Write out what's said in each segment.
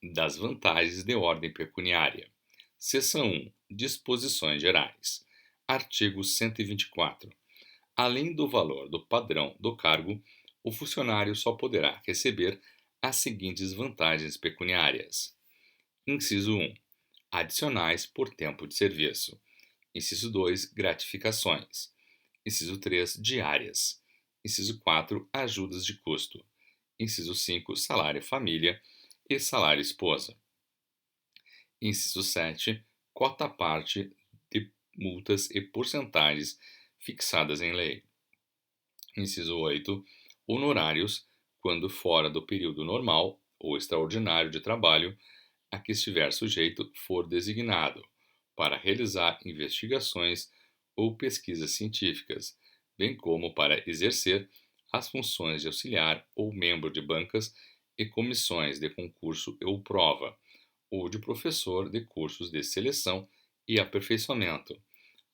Das vantagens de ordem pecuniária. Seção 1. Disposições gerais. Artigo 124. Além do valor do padrão do cargo, o funcionário só poderá receber as seguintes vantagens pecuniárias. Inciso 1. Adicionais por tempo de serviço. Inciso 2. Gratificações. Inciso 3. Diárias. Inciso 4. Ajudas de custo. Inciso 5. Salário família e salário esposa. Inciso 7. Cota à parte de multas e porcentagens fixadas em lei. Inciso 8. Honorários quando fora do período normal ou extraordinário de trabalho a que estiver sujeito for designado para realizar investigações ou pesquisas científicas, bem como para exercer as funções de auxiliar ou membro de bancas e comissões de concurso ou prova, ou de professor de cursos de seleção e aperfeiçoamento,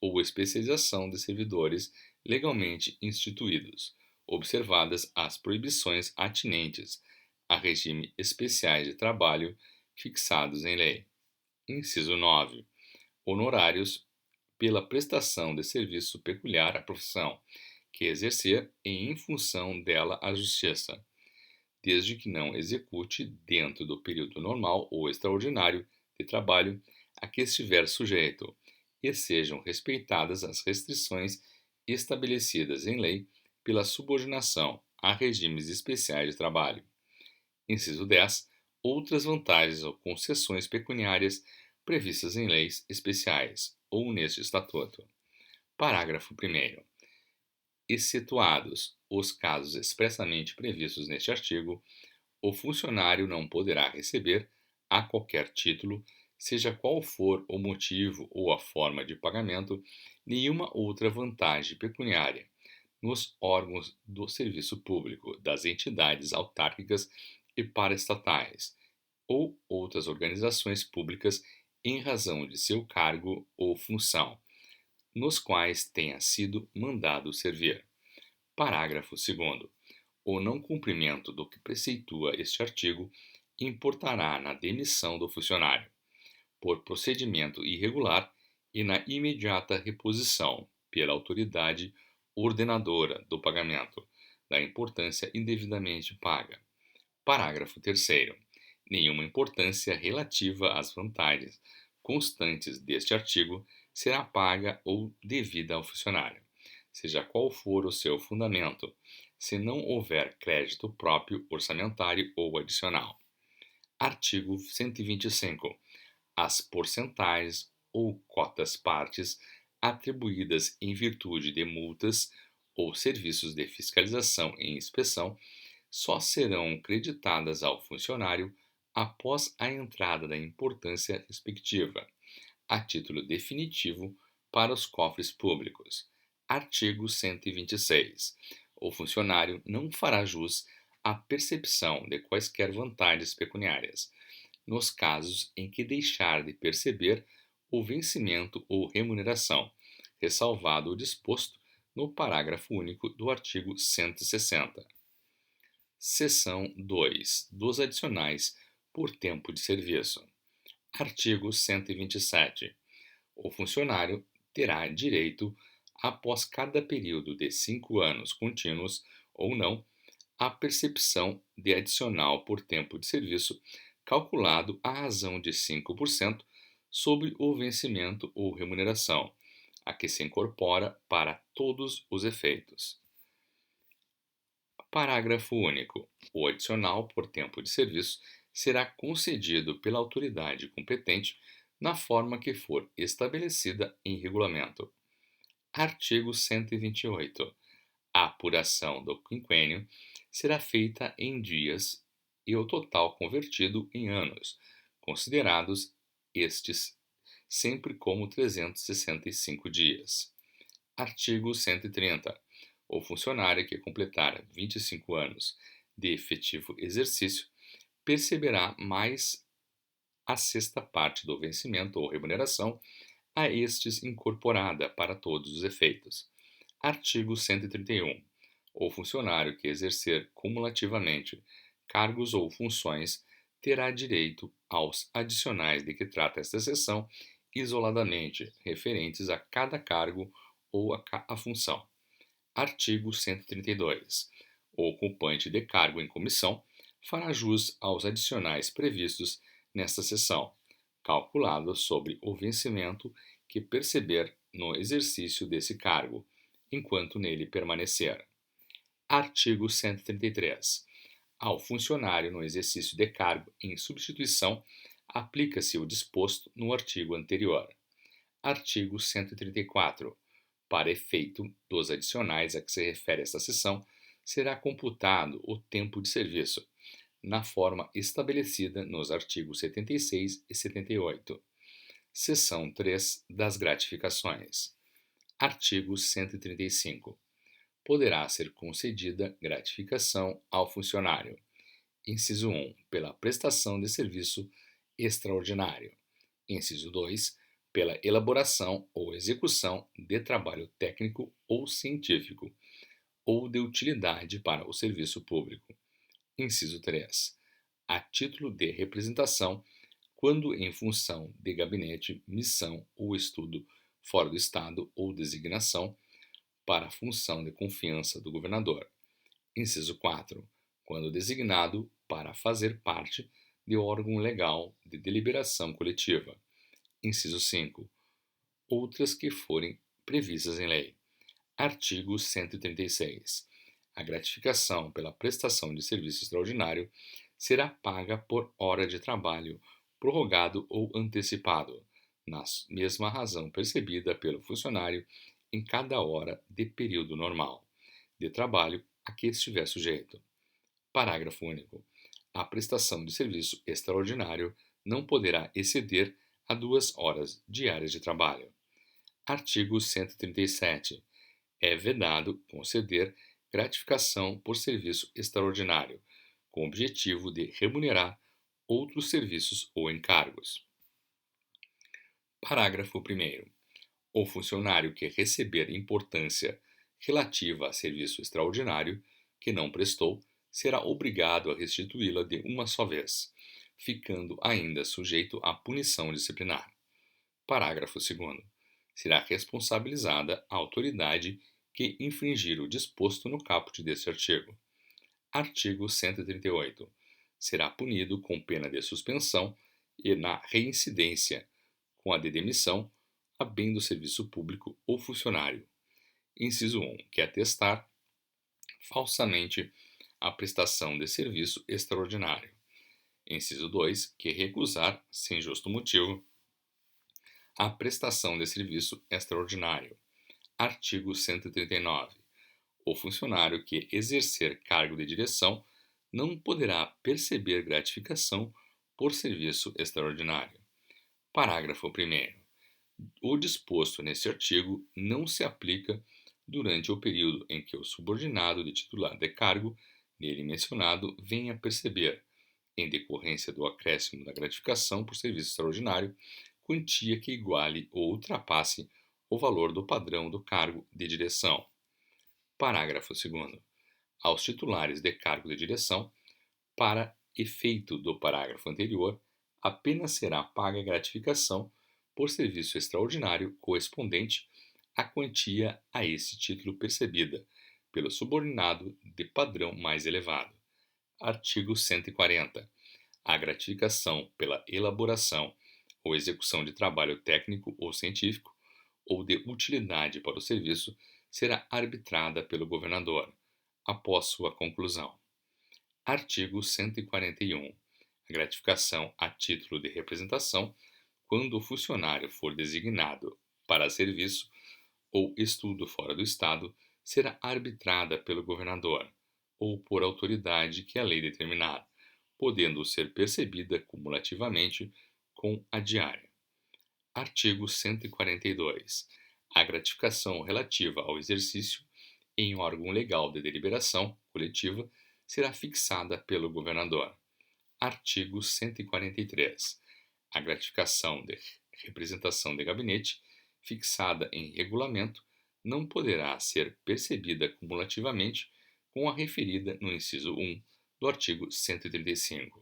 ou especialização de servidores legalmente instituídos, observadas as proibições atinentes a regime especiais de trabalho fixados em lei. Inciso 9. Honorários pela prestação de serviço peculiar à profissão, que exercer e em função dela a justiça, desde que não execute dentro do período normal ou extraordinário de trabalho a que estiver sujeito, e sejam respeitadas as restrições estabelecidas em lei pela subordinação a regimes especiais de trabalho. Inciso 10. Outras vantagens ou concessões pecuniárias previstas em leis especiais ou neste Estatuto. Parágrafo 1º. Excetuados os casos expressamente previstos neste artigo, o funcionário não poderá receber, a qualquer título, seja qual for o motivo ou a forma de pagamento, nenhuma outra vantagem pecuniária nos órgãos do serviço público, das entidades autárquicas e paraestatais, ou outras organizações públicas em razão de seu cargo ou função, nos quais tenha sido mandado servir. Parágrafo 2º. O não cumprimento do que preceitua este artigo importará na demissão do funcionário, por procedimento irregular e na imediata reposição, pela autoridade ordenadora do pagamento, da importância indevidamente paga. Parágrafo 3º. Nenhuma importância relativa às vantagens constantes deste artigo será paga ou devida ao funcionário, seja qual for o seu fundamento, se não houver crédito próprio orçamentário ou adicional. Artigo 125. As porcentagens ou cotas partes atribuídas em virtude de multas ou serviços de fiscalização e inspeção só serão creditadas ao funcionário após a entrada da importância respectiva, a título definitivo para os cofres públicos. Artigo 126. O funcionário não fará jus à percepção de quaisquer vantagens pecuniárias, nos casos em que deixar de perceber o vencimento ou remuneração, ressalvado o disposto no parágrafo único do artigo 160. Seção 2. Dos adicionais por tempo de serviço. Artigo 127. O funcionário terá direito, após cada período de 5 anos contínuos ou não, à percepção de adicional por tempo de serviço calculado à razão de 5% sobre o vencimento ou remuneração, a que se incorpora para todos os efeitos. Parágrafo único. O adicional por tempo de serviço será concedido pela autoridade competente na forma que for estabelecida em regulamento. Artigo 128. A apuração do quinquênio será feita em dias e o total convertido em anos, considerados estes sempre como 365 dias. Artigo 130. O funcionário que completar 25 anos de efetivo exercício perceberá mais a sexta parte do vencimento ou remuneração a estes incorporada para todos os efeitos. Artigo 131. O funcionário que exercer cumulativamente cargos ou funções terá direito aos adicionais de que trata esta seção isoladamente, referentes a cada cargo ou a função. Artigo 132. O ocupante de cargo em comissão fará jus aos adicionais previstos nesta seção, calculados sobre o vencimento que perceber no exercício desse cargo, enquanto nele permanecer. Artigo 133. Ao funcionário no exercício de cargo em substituição, aplica-se o disposto no artigo anterior. Artigo 134. Para efeito dos adicionais a que se refere esta seção, será computado o tempo de serviço, na forma estabelecida nos artigos 76 e 78. Seção 3 das gratificações. Artigo 135. Poderá ser concedida gratificação ao funcionário. Inciso 1. Pela prestação de serviço extraordinário. Inciso 2. Pela elaboração ou execução de trabalho técnico ou científico, ou de utilidade para o serviço público. Inciso 3. A título de representação, quando em função de gabinete, missão ou estudo fora do Estado ou designação para a função de confiança do governador. Inciso 4. Quando designado para fazer parte de órgão legal de deliberação coletiva. Inciso 5. Outras que forem previstas em lei. Artigo 136. A gratificação pela prestação de serviço extraordinário será paga por hora de trabalho prorrogado ou antecipado, na mesma razão percebida pelo funcionário em cada hora de período normal de trabalho a que estiver sujeito. Parágrafo único. A prestação de serviço extraordinário não poderá exceder a 2 horas diárias de trabalho. Artigo 137. É vedado conceder gratificação por serviço extraordinário, com o objetivo de remunerar outros serviços ou encargos. Parágrafo 1º. O funcionário que receber importância relativa a serviço extraordinário que não prestou será obrigado a restituí-la de uma só vez, ficando ainda sujeito à punição disciplinar. Parágrafo 2º. Será responsabilizada a autoridade que infringir o disposto no caput deste artigo. Artigo 138. Será punido com pena de suspensão e, na reincidência, com a de demissão, a bem do serviço público ou funcionário. Inciso 1. Que atestar falsamente a prestação de serviço extraordinário. Inciso 2. Que recusar, sem justo motivo, a prestação de serviço extraordinário. Artigo 139. O funcionário que exercer cargo de direção não poderá perceber gratificação por serviço extraordinário. Parágrafo 1º. O disposto neste artigo não se aplica durante o período em que o subordinado de titular de cargo nele mencionado venha a perceber, em decorrência do acréscimo da gratificação por serviço extraordinário, quantia que iguale ou ultrapasse o valor do padrão do cargo de direção. Parágrafo 2º. Aos titulares de cargo de direção, para efeito do parágrafo anterior, apenas será paga a gratificação por serviço extraordinário correspondente à quantia a esse título percebida pelo subordinado de padrão mais elevado. Artigo 140. A gratificação pela elaboração ou execução de trabalho técnico ou científico ou de utilidade para o serviço será arbitrada pelo governador, após sua conclusão. Artigo 141. A gratificação a título de representação, quando o funcionário for designado para serviço ou estudo fora do Estado, será arbitrada pelo governador ou por autoridade que a lei determinar, podendo ser percebida cumulativamente com a diária. Artigo 142. A gratificação relativa ao exercício em órgão legal de deliberação coletiva será fixada pelo governador. Artigo 143. A gratificação de representação de gabinete, fixada em regulamento, não poderá ser percebida cumulativamente com a referida no inciso 1 do artigo 135.